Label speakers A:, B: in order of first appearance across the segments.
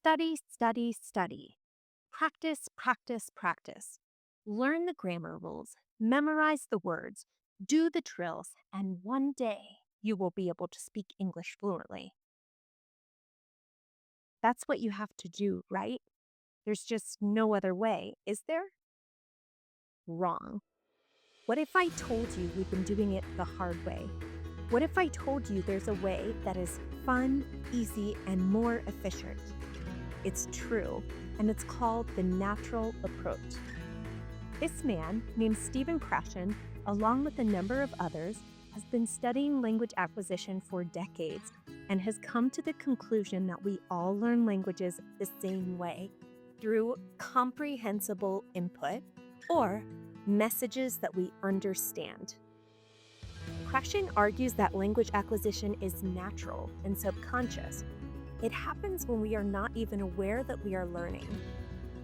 A: Study, study, study. Practice, practice, practice. Learn the grammar rules, memorize the words, do the drills, and one day you will be able to speak English fluently. That's what you have to do, right? There's just no other way, is there? Wrong. What if I told you we've been doing it the hard way? What if I told you there's a way that is fun, easy, and more efficient? It's true, and it's called the natural approach. This man, named Stephen Krashen, along with a number of others, has been studying language acquisition for decades and has come to the conclusion that we all learn languages the same way, through comprehensible input or messages that we understand. Krashen argues that language acquisition is natural and subconscious. It happens when we are not even aware that we are learning.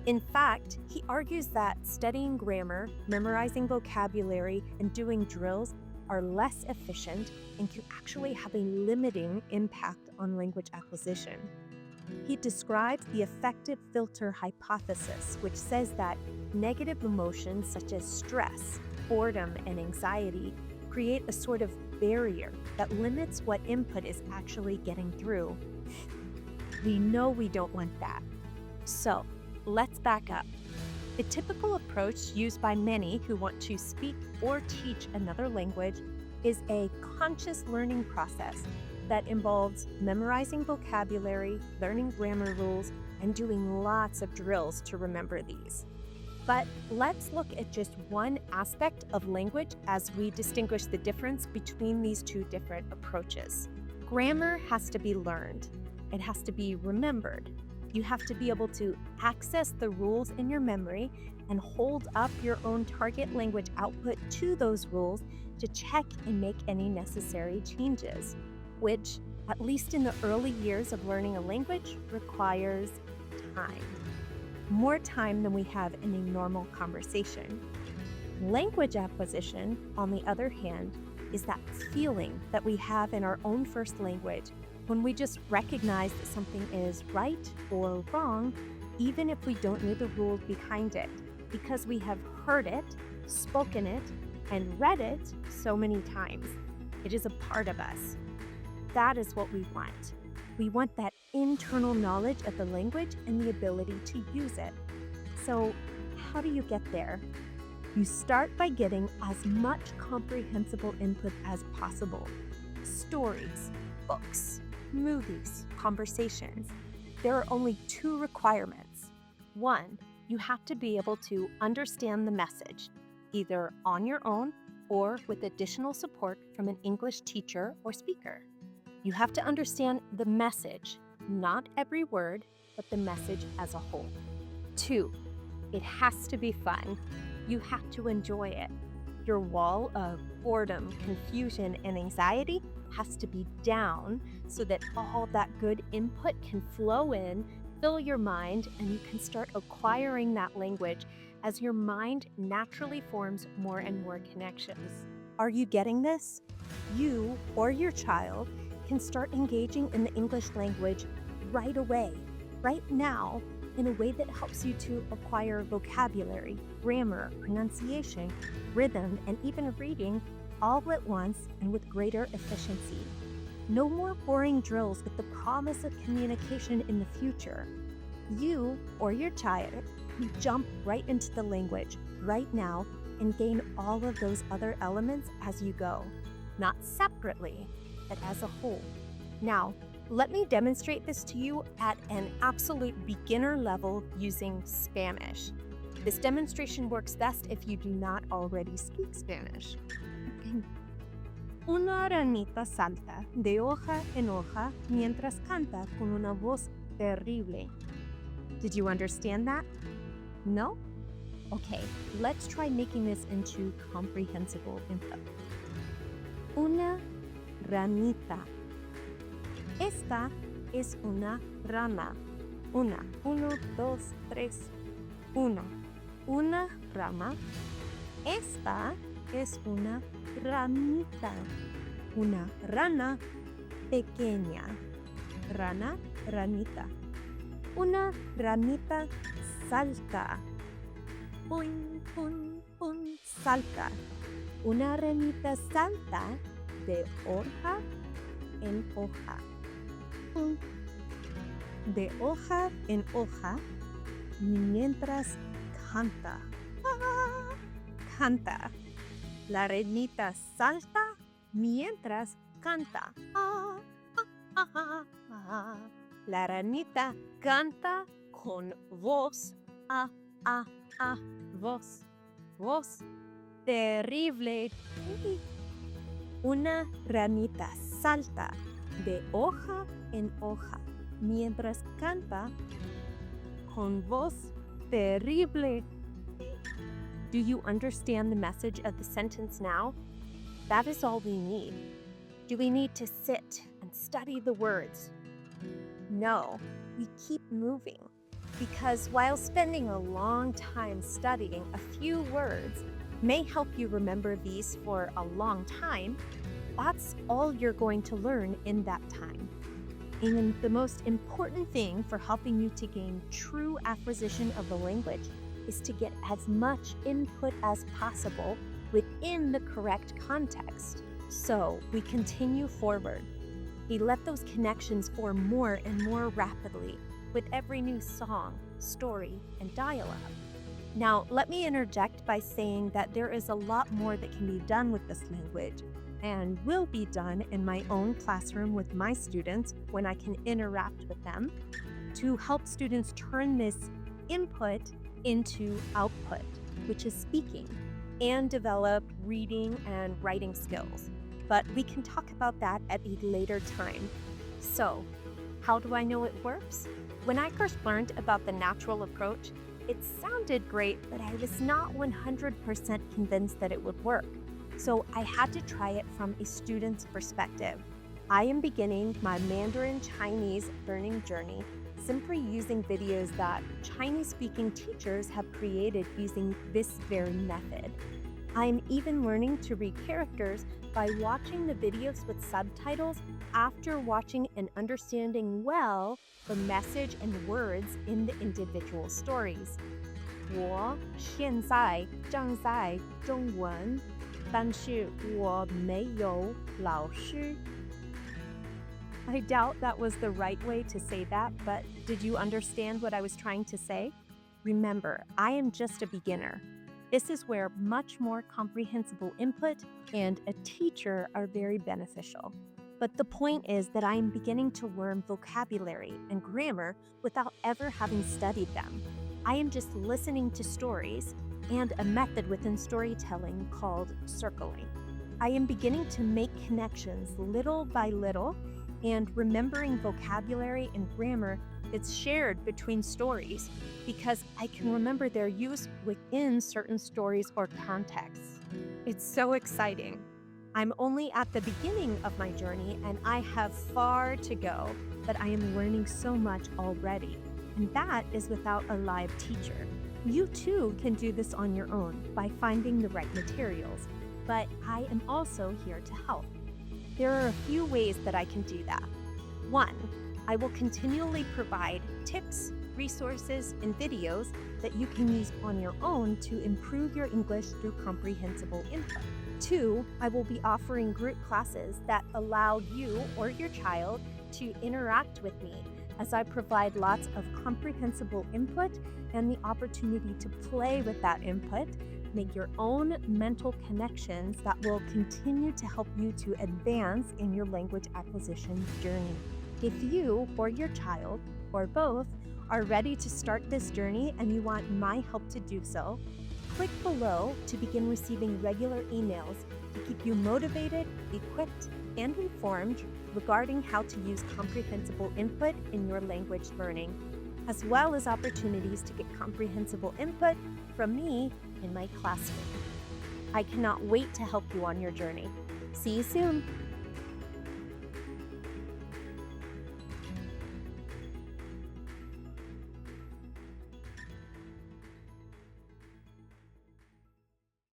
A: In fact, he argues that studying grammar, memorizing vocabulary, and doing drills are less efficient and can actually have a limiting impact on language acquisition. He describes the affective filter hypothesis, which says that negative emotions such as stress, boredom, and anxiety create a sort of barrier that limits what input is actually getting through. We know we don't want that. So, let's back up. The typical approach used by many who want to speak or teach another language is a conscious learning process that involves memorizing vocabulary, learning grammar rules, and doing lots of drills to remember these. But let's look at just one aspect of language as we distinguish the difference between these two different approaches. Grammar has to be learned. It has to be remembered. You have to be able to access the rules in your memory and hold up your own target language output to those rules to check and make any necessary changes, which, at least in the early years of learning a language, requires time. More time than we have in a normal conversation. Language acquisition, on the other hand, is that feeling that we have in our own first language when we just recognize that something is right or wrong, even if we don't know the rules behind it, because we have heard it, spoken it, and read it so many times. It is a part of us. That is what we want. We want that internal knowledge of the language and the ability to use it. So, how do you get there? You start by getting as much comprehensible input as possible. Stories, books, movies, conversations. There are only two requirements. One, you have to be able to understand the message, either on your own or with additional support from an English teacher or speaker. You have to understand the message, not every word, but the message as a whole. Two, it has to be fun. You have to enjoy it. Your wall of boredom, confusion, and anxiety has to be down so that all that good input can flow in, fill your mind, and you can start acquiring that language as your mind naturally forms more and more connections. Are you getting this? You or your child can start engaging in the English language right away, right now, in a way that helps you to acquire vocabulary, grammar, pronunciation, rhythm, and even reading all at once and with greater efficiency. No more boring drills with the promise of communication in the future. You or your child can jump right into the language right now and gain all of those other elements as you go, not separately, but as a whole. Now, let me demonstrate this to you at an absolute beginner level using Spanish. This demonstration works best if you do not already speak Spanish. Una ranita salta de hoja en hoja mientras canta con una voz terrible. Did you understand that? No? Okay, let's try making this into comprehensible input. Una ranita. Esta es una rama. Una, uno, dos, tres. Una. Una rama. Esta es una ramita. Una rana pequeña. Rana, ranita. Una ramita salta. Pum, pum, pum, salta. Una ramita salta de hoja en hoja. Pum. De hoja en hoja mientras canta. Ah, canta. La ranita salta mientras canta. Ah, ah, ah, ah. La ranita canta con voz. Ah, ah, ah. Voz. Voz. Terrible. Una ranita salta de hoja en hoja mientras canta con voz terrible. Do you understand the message of the sentence now? That is all we need. Do we need to sit and study the words? No, we keep moving. Because while spending a long time studying a few words may help you remember these for a long time, that's all you're going to learn in that time. And the most important thing for helping you to gain true acquisition of the language is to get as much input as possible within the correct context. So we continue forward. We let those connections form more and more rapidly with every new song, story, and dialogue. Now, let me interject by saying that there is a lot more that can be done with this language and will be done in my own classroom with my students when I can interact with them to help students turn this input into output, which is speaking, and develop reading and writing skills. But we can talk about that at a later time. So, how do I know it works? When I first learned about the natural approach, it sounded great, but I was not 100% convinced that it would work. So I had to try it from a student's perspective. I am beginning my Mandarin Chinese learning journey simply using videos that Chinese-speaking teachers have created using this very method. I'm even learning to read characters by watching the videos with subtitles after watching and understanding well the message and words in the individual stories. 我现在正在中文，但是我没有老师。I doubt that was the right way to say that, but did you understand what I was trying to say? Remember, I am just a beginner. This is where much more comprehensible input and a teacher are very beneficial. But the point is that I am beginning to learn vocabulary and grammar without ever having studied them. I am just listening to stories and a method within storytelling called circling. I am beginning to make connections little by little and remembering vocabulary and grammar that's shared between stories because I can remember their use within certain stories or contexts. It's so exciting. I'm only at the beginning of my journey and I have far to go, but I am learning so much already. And that is without a live teacher. You too can do this on your own by finding the right materials, but I am also here to help. There are a few ways that I can do that. 1, I will continually provide tips, resources, and videos that you can use on your own to improve your English through comprehensible input. 2, I will be offering group classes that allow you or your child to interact with me as I provide lots of comprehensible input and the opportunity to play with that input, make your own mental connections that will continue to help you to advance in your language acquisition journey. If you or your child, or both, are ready to start this journey and you want my help to do so, click below to begin receiving regular emails to keep you motivated, equipped, and informed regarding how to use comprehensible input in your language learning, as well as opportunities to get comprehensible input from me in my classroom. I cannot wait to help you on your journey. See you soon!